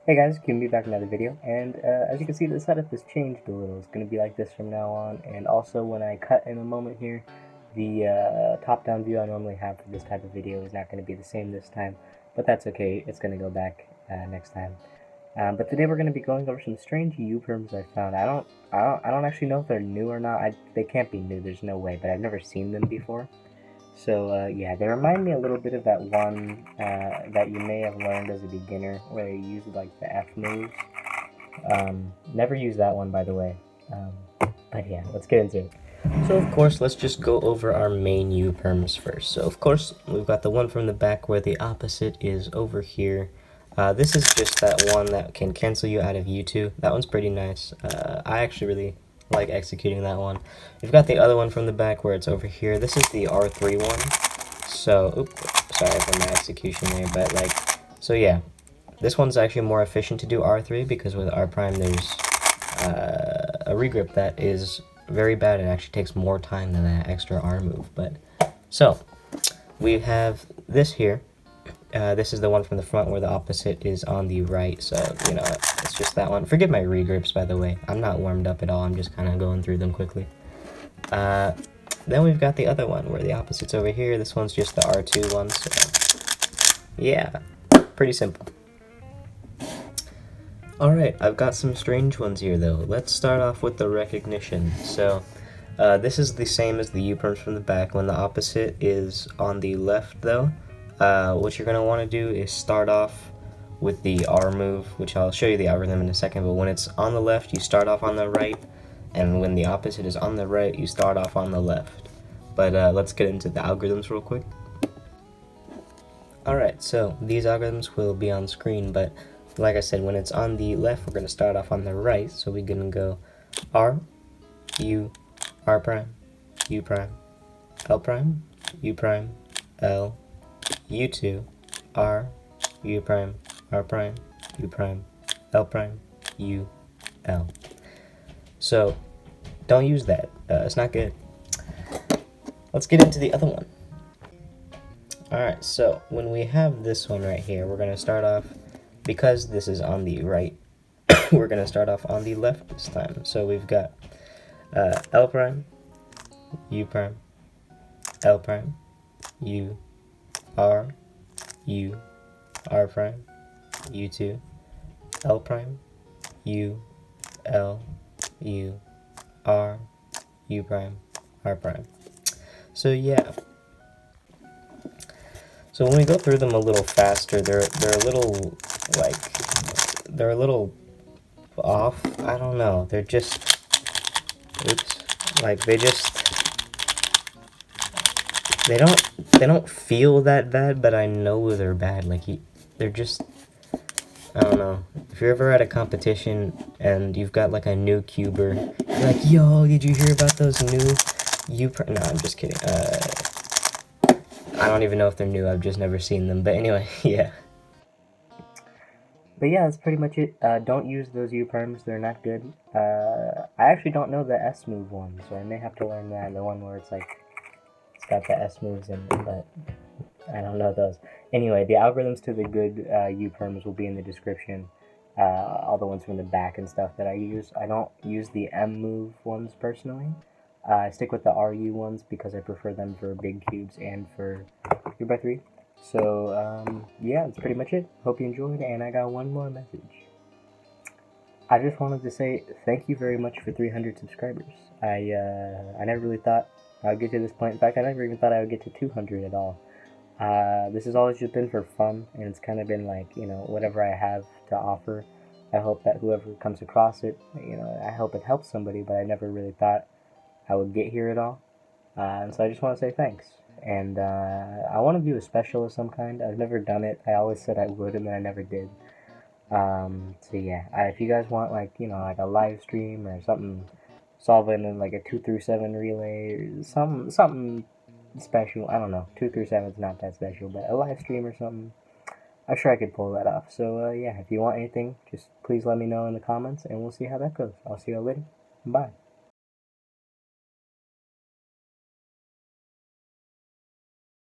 Hey guys, Kimby back in another video, and as you can see the setup has changed a little. It's going to be like this from now on, and also when I cut in a moment here, the top-down view I normally have for this type of video is not going to be the same this time, but that's okay, it's going to go back next time. But today we're going to be going over some strange U-perms I found. I don't actually know if they're new or not. They can't be new, there's no way, but I've never seen them before. So yeah, they remind me a little bit of that one that you may have learned as a beginner, where you use like the F moves. Never use that one, by the way. But yeah, let's get into it. So of course, let's just go over our main U perms first. So of course, we've got the one from the back where the opposite is over here. This is just that one that can cancel you out of U2. That one's pretty nice. I actually really like executing that one. We've got the other one from the back where it's over here. This is the R3 one. So, oops, sorry for my execution there, but like, so yeah. This one's actually more efficient to do R3 because with R prime there's a regrip that is very bad and actually takes more time than that extra R move. But so we have this here. This is the one from the front where the opposite is on the right, so, you know, it's just that one. Forgive my regrips, by the way. I'm not warmed up at all. I'm just kind of going through them quickly. Then we've got the other one where the opposite's over here. This one's just the R2 one, so yeah, pretty simple. Alright, I've got some strange ones here, though. Let's start off with the recognition. So, this is the same as the U-perms from the back. When the opposite is on the left, though, what you're going to want to do is start off with the R move, which I'll show you the algorithm in a second, but when it's on the left, you start off on the right, and when the opposite is on the right, you start off on the left. But let's get into the algorithms real quick. Alright, so these algorithms will be on screen, but like I said, when it's on the left, we're going to start off on the right, so we're going to go R, U, R prime, U prime, L prime, U prime, L, U2, R, U prime, R prime, U prime, L prime, U, L. So, don't use that. It's not good. Let's get into the other one. Alright, so when we have this one right here, we're going to start off, because this is on the right, we're going to start off on the left this time. So we've got L prime, U prime, L prime, U, R, U, R prime, U2, L prime, U, L, U, R, U prime, R prime. So yeah. So when we go through them a little faster, they're a little like they're a little off. I don't know. They're just like they don't feel that bad, but I know they're bad. Like they're just, I don't know. If you're ever at a competition and you've got like a new cuber, you're like, yo, did you hear about those new No, I'm just kidding. I don't even know if they're new. I've just never seen them. But anyway, yeah. But yeah, that's pretty much it. Don't use those U-perms. They're not good. I actually don't know the S move one, so I may have to learn that. The one where it's like, it's got the S moves in it, but I don't know those. Anyway, the algorithms to the good U-perms will be in the description. All the ones from the back and stuff that I use. I don't use the M move ones personally. I stick with the RU ones because I prefer them for big cubes and for 3x3. So, yeah, that's pretty much it. Hope you enjoyed, and I got one more message. I just wanted to say thank you very much for 300 subscribers. I never really thought I would get to this point. In fact, I never even thought I would get to 200 at all. This has always just been for fun, and it's kind of been like, you know, whatever I have to offer. I hope that whoever comes across it, you know, I hope it helps somebody, but I never really thought I would get here at all. And so I just want to say thanks. And I want to do a special of some kind. I've never done it. I always said I would, and then I never did. So yeah, if you guys want, like, you know, like a live stream or something, solving in like a 2 through 7 relay or something special. I don't know. 2 through 7 is not that special, but a live stream or something, I'm sure I could pull that off. So yeah, if you want anything, just please let me know in the comments, and we'll see how that goes. I'll see you all later. Bye.